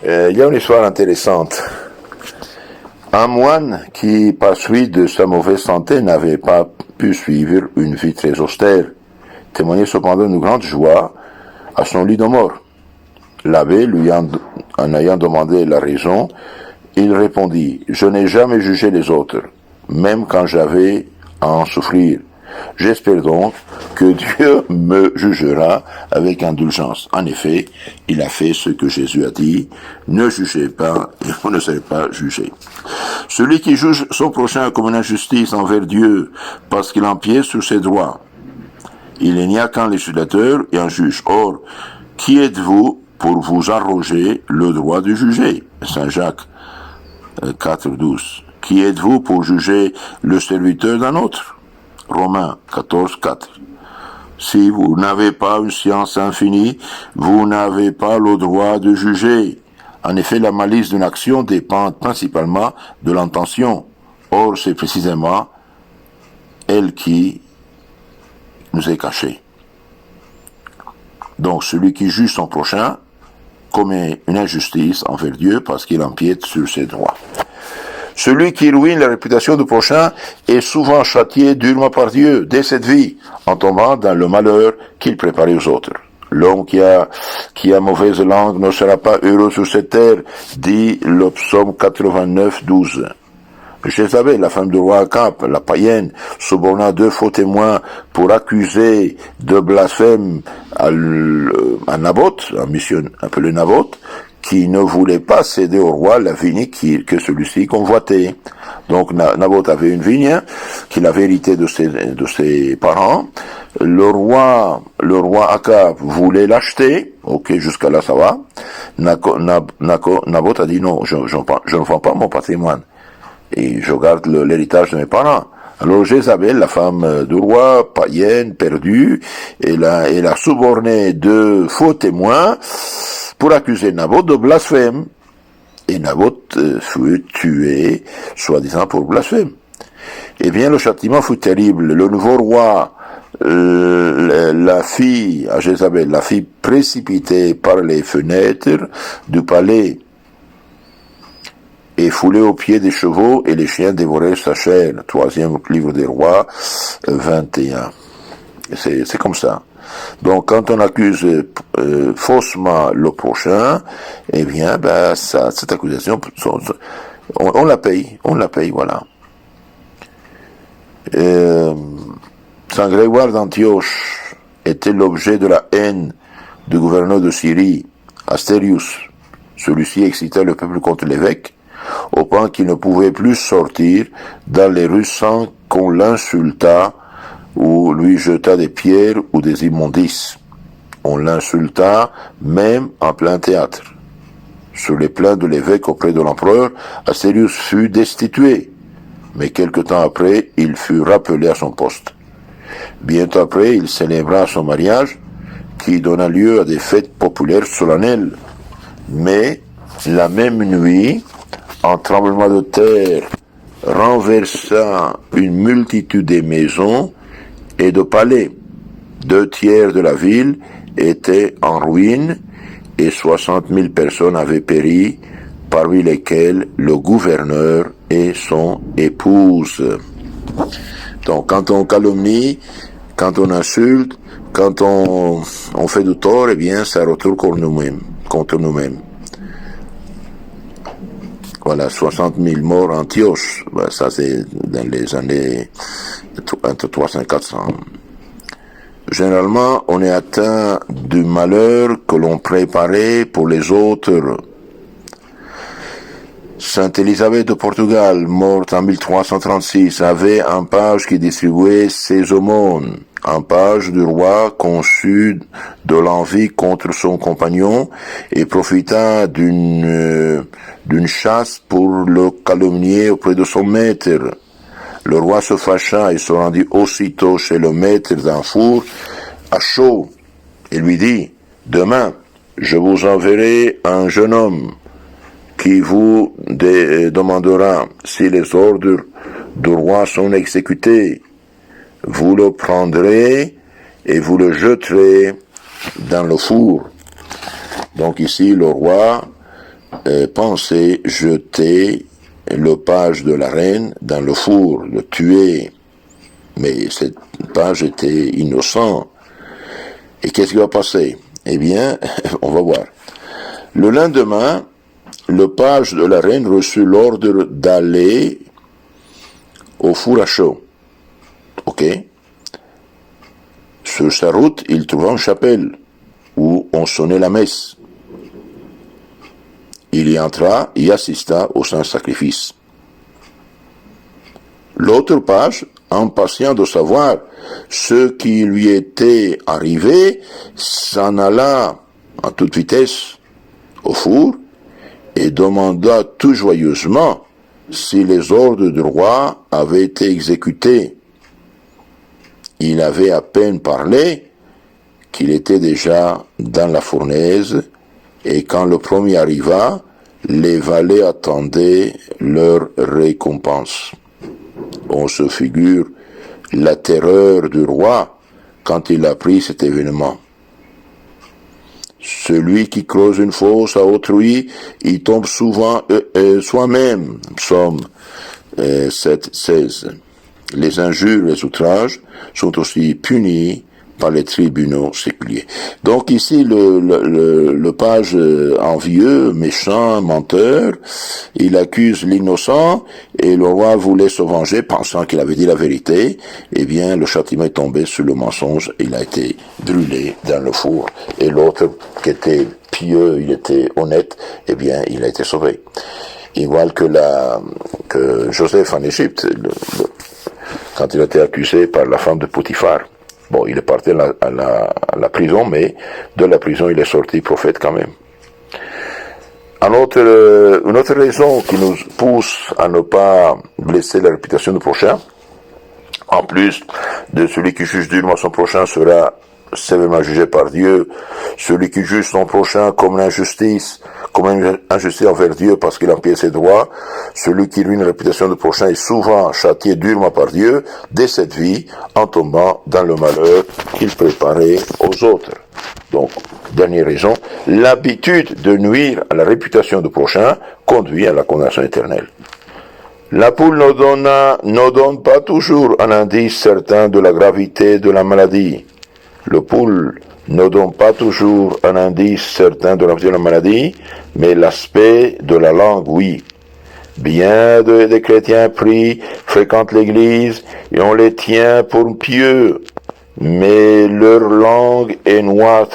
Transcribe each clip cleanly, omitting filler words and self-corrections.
Il y a une histoire intéressante. Un moine qui, par suite de sa mauvaise santé, n'avait pas pu suivre une vie très austère, témoignait cependant une grande joie à son lit de mort. L'abbé, en ayant demandé la raison, il répondit « Je n'ai jamais jugé les autres, même quand j'avais à en souffrir. J'espère donc que Dieu me jugera avec indulgence. » En effet, il a fait ce que Jésus a dit, « Ne jugez pas et vous ne serez pas jugés. » Celui qui juge son prochain comme une injustice envers Dieu parce qu'il empiète sur ses droits, il n'y a qu'un législateur et un juge. Or, qui êtes-vous pour vous arroger le droit de juger? Saint Jacques 4,12. Qui êtes-vous pour juger le serviteur d'un autre? Romains 14,4. Si vous n'avez pas une science infinie, vous n'avez pas le droit de juger. En effet, la malice d'une action dépend principalement de l'intention. Or, c'est précisément elle qui nous est cachée. Donc, celui qui juge son prochain commet une injustice envers Dieu parce qu'il empiète sur ses droits. Celui qui ruine la réputation du prochain est souvent châtié durement par Dieu dès cette vie, en tombant dans le malheur qu'il préparait aux autres. L'homme qui a mauvaise langue ne sera pas heureux sur cette terre, dit le psaume 89, 12. Jézabel, la femme du roi Akab, la païenne, suborna 2 faux témoins pour accuser de blasphème à Naboth, un monsieur appelé Naboth, qui ne voulait pas céder au roi la vigne que celui-ci convoitait. Donc Naboth avait une vigne qu'il avait héritée de ses parents. Le roi Akab voulait l'acheter. Ok, jusqu'à là ça va. Naboth a dit non, je ne vends pas mon patrimoine. Et je garde l'héritage de mes parents. Alors Jézabel, la femme du roi, païenne, perdue, elle a suborné 2 faux témoins pour accuser Naboth de blasphème. Et Naboth fut tué, soi-disant pour blasphème. Eh bien, le châtiment fut terrible. Le nouveau roi, la fille à Jézabel, la fille précipitée par les fenêtres du palais, et foulé aux pieds des chevaux, et les chiens dévorèrent sa chair. 3e livre des rois, 21. C'est comme ça. Donc, quand on accuse faussement le prochain, eh bien, cette accusation, on la paye, voilà. Saint Grégoire d'Antioche était l'objet de la haine du gouverneur de Syrie, Astérius. Celui-ci excita le peuple contre l'évêque, au point qu'il ne pouvait plus sortir dans les rues sans qu'on l'insultât ou lui jeta des pierres ou des immondices. On l'insulta même en plein théâtre. Sur les plaintes de l'évêque auprès de l'empereur, Astérius fut destitué, mais quelque temps après, il fut rappelé à son poste. Bientôt après, il célébra son mariage, qui donna lieu à des fêtes populaires solennelles. Mais, la même nuit, un tremblement de terre renversa une multitude de maisons et de palais. 2 tiers de la ville étaient en ruine et 60 000 personnes avaient péri, parmi lesquelles le gouverneur et son épouse. Donc, quand on calomnie, quand on insulte, quand on fait du tort, eh bien, ça retourne contre nous-mêmes. Voilà, 60 000 morts en Antioche. Ça, c'est dans les années entre 300 et 400. Généralement, on est atteint du malheur que l'on préparait pour les autres. Sainte Élisabeth de Portugal, morte en 1336, avait un page qui distribuait ses aumônes. Un page du roi conçu de l'envie contre son compagnon et profita d'une chasse pour le calomnier auprès de son maître. Le roi se fâcha et se rendit aussitôt chez le maître d'un four à chaud et lui dit « Demain, je vous enverrai un jeune homme qui vous demandera si les ordres du roi sont exécutés. Vous le prendrez et vous le jeterez dans le four. » Donc ici, le roi pensait jeter le page de la reine dans le four, le tuer. Mais cette page était innocent. Et qu'est-ce qui va passer? Eh bien, on va voir. Le lendemain, le page de la reine reçut l'ordre d'aller au four à chaud. Ok? Sur sa route, il trouva une chapelle où on sonnait la messe. Il y entra et assista au Saint-Sacrifice. L'autre page, impatient de savoir ce qui lui était arrivé, s'en alla à toute vitesse au four et demanda tout joyeusement si les ordres du roi avaient été exécutés. Il avait à peine parlé qu'il était déjà dans la fournaise, et quand le premier arriva, les valets attendaient leur récompense. On se figure la terreur du roi quand il apprit cet événement. Celui qui creuse une fosse à autrui, il tombe souvent soi-même. Psaume 7:16. Les injures et les outrages sont aussi punis par les tribunaux séculiers. Donc ici, le page envieux, méchant, menteur, il accuse l'innocent, et le roi voulait se venger, pensant qu'il avait dit la vérité. Eh bien, le châtiment est tombé sur le mensonge, il a été brûlé dans le four. Et l'autre, qui était pieux, il était honnête, eh bien, il a été sauvé. Igual que Joseph en Égypte, quand il a été accusé par la femme de Potiphar. Bon, il est parti à la prison, mais de la prison, il est sorti prophète quand même. Une autre raison qui nous pousse à ne pas blesser la réputation du prochain, en plus de celui qui juge durement son prochain sera sévèrement jugé par Dieu, celui qui juge son prochain comme l'injustice, comme une injustice envers Dieu parce qu'il empiète ses droits, celui qui ruine la réputation du prochain est souvent châtié durement par Dieu dès cette vie en tombant dans le malheur qu'il préparait aux autres. Donc, dernière raison, l'habitude de nuire à la réputation du prochain conduit à la condamnation éternelle. La poule ne donne pas toujours un indice certain de la gravité de la maladie. Le poule ne donne pas toujours un indice certain de la maladie, mais l'aspect de la langue, oui. Bien des chrétiens prient, fréquentent l'église, et on les tient pour pieux, mais leur langue est noire,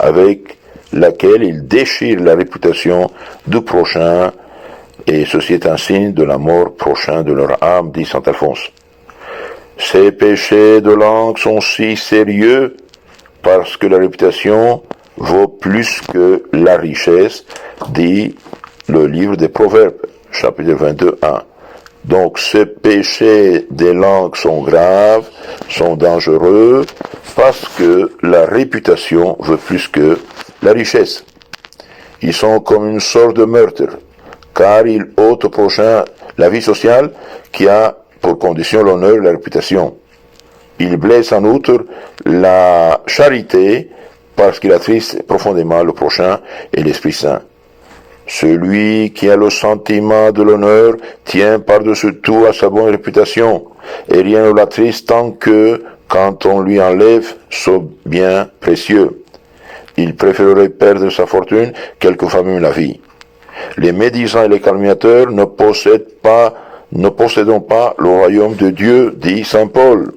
avec laquelle ils déchirent la réputation du prochain, et ceci est un signe de la mort prochaine de leur âme, dit saint Alphonse. Ces péchés de langue sont si sérieux parce que la réputation vaut plus que la richesse, dit le livre des Proverbes, chapitre 22, 1. Donc ces péchés des langues sont graves, sont dangereux, parce que la réputation vaut plus que la richesse. Ils sont comme une sorte de meurtre, car ils ôtent au prochain la vie sociale qui a pour condition l'honneur et la réputation. Il blesse en outre la charité parce qu'il attriste profondément le prochain et l'Esprit Saint. Celui qui a le sentiment de l'honneur tient par-dessus tout à sa bonne réputation, et rien ne l'attriste tant que, quand on lui enlève son bien précieux, il préférerait perdre sa fortune quelquefois même la vie. Les médisants et les calomniateurs ne possédons pas le royaume de Dieu, dit saint Paul.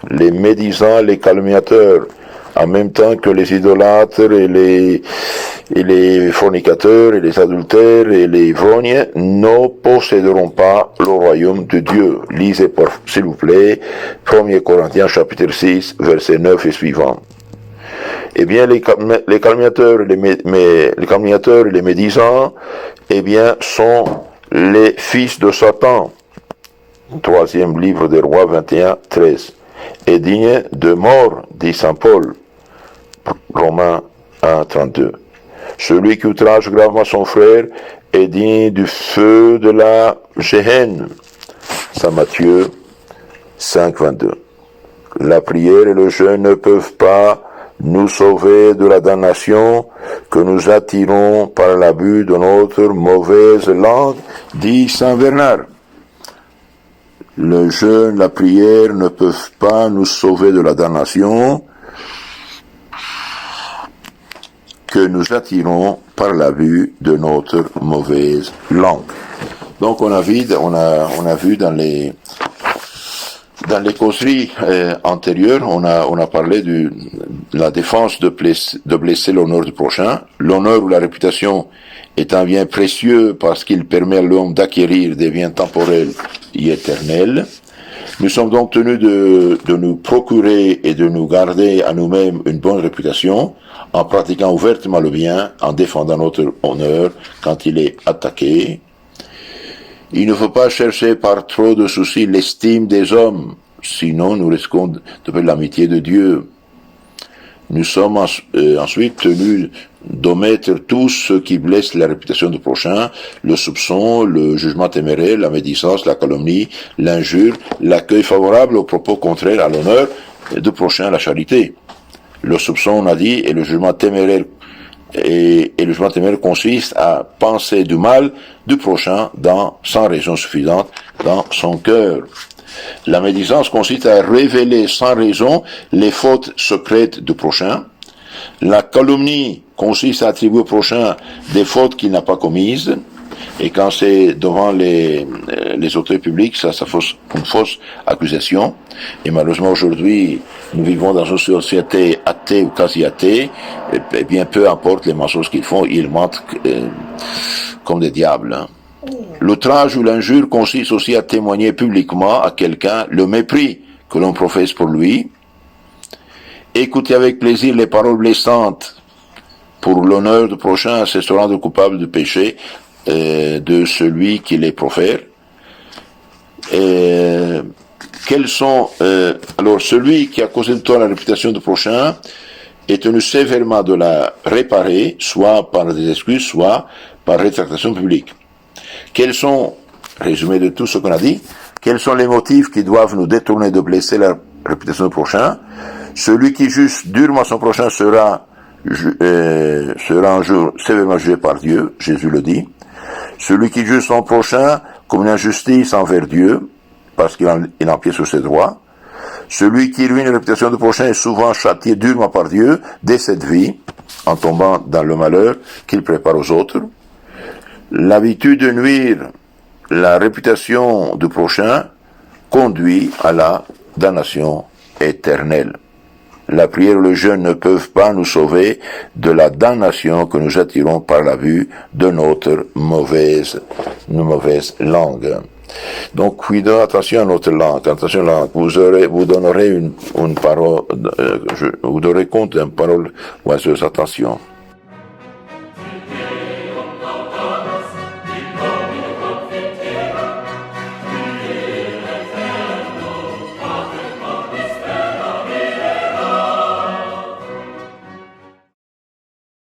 Les médisants, les calomniateurs, en même temps que les idolâtres et les fornicateurs et les adultères et les ivrognes, ne posséderont pas le royaume de Dieu. Lisez, s'il vous plaît, 1 Corinthiens chapitre 6, versets 9 et suivants. Eh bien, les calomniateurs et les médisants, eh bien, sont les fils de Satan. Troisième livre des Rois 21, 13. Et digne de mort, dit saint Paul. Romains 1, 32. Celui qui outrage gravement son frère est digne du feu de la Géhenne. Saint Matthieu 5, 22. La prière et le jeûne ne peuvent pas nous sauver de la damnation que nous attirons par l'abus de notre mauvaise langue, dit Saint Bernard. Le jeûne, la prière ne peuvent pas nous sauver de la damnation que nous attirons par l'abus de notre mauvaise langue. Donc on a vu dans les causeries antérieures, on a parlé de la défense de blesser l'honneur du prochain. L'honneur ou la réputation est un bien précieux parce qu'il permet à l'homme d'acquérir des biens temporels et éternels. Nous sommes donc tenus de nous procurer et de nous garder à nous-mêmes une bonne réputation en pratiquant ouvertement le bien, en défendant notre honneur quand il est attaqué. Il ne faut pas chercher par trop de soucis l'estime des hommes, sinon nous risquons de perdre l'amitié de Dieu. Nous sommes ensuite tenus d'omettre tout ce qui blesse la réputation du prochain, le soupçon, le jugement téméraire, la médisance, la calomnie, l'injure, l'accueil favorable aux propos contraires à l'honneur du prochain, la charité. Le soupçon, on a dit, et le jugement téméraire le jugement téméraire consiste à penser du mal du prochain sans raison suffisante dans son cœur. La médisance consiste à révéler sans raison les fautes secrètes du prochain. La calomnie consiste à attribuer au prochain des fautes qu'il n'a pas commises. Et quand c'est devant les autorités publiques, ça fausse une fausse accusation. Et malheureusement aujourd'hui, nous vivons dans une société athée ou quasi athée. Et bien peu importe les mensonges qu'ils font, ils mentent comme des diables. L'outrage ou l'injure consiste aussi à témoigner publiquement à quelqu'un le mépris que l'on professe pour lui. Écouter avec plaisir les paroles blessantes pour l'honneur du prochain, c'est se rendre coupable du péché de celui qui les profère. Alors celui qui a causé de tort la réputation du prochain est tenu sévèrement de la réparer, soit par des excuses, soit par rétractation publique. Quels sont, résumé de tout ce qu'on a dit, quels sont les motifs qui doivent nous détourner de blesser la réputation du prochain? Celui qui juge durement son prochain sera un jour sévèrement jugé par Dieu, Jésus le dit. Celui qui juge son prochain comme une injustice envers Dieu, parce qu'il empiète sur ses droits. Celui qui ruine la réputation du prochain est souvent châtié durement par Dieu dès cette vie, en tombant dans le malheur qu'il prépare aux autres. L'habitude de nuire la réputation du prochain conduit à la damnation éternelle. La prière et le jeûne ne peuvent pas nous sauver de la damnation que nous attirons par l'abus de notre mauvaise langue. Donc, attention à notre langue, attention à la langue. Vous donnerez une parole, vous donnerez compte d'une parole oiseuse, attention.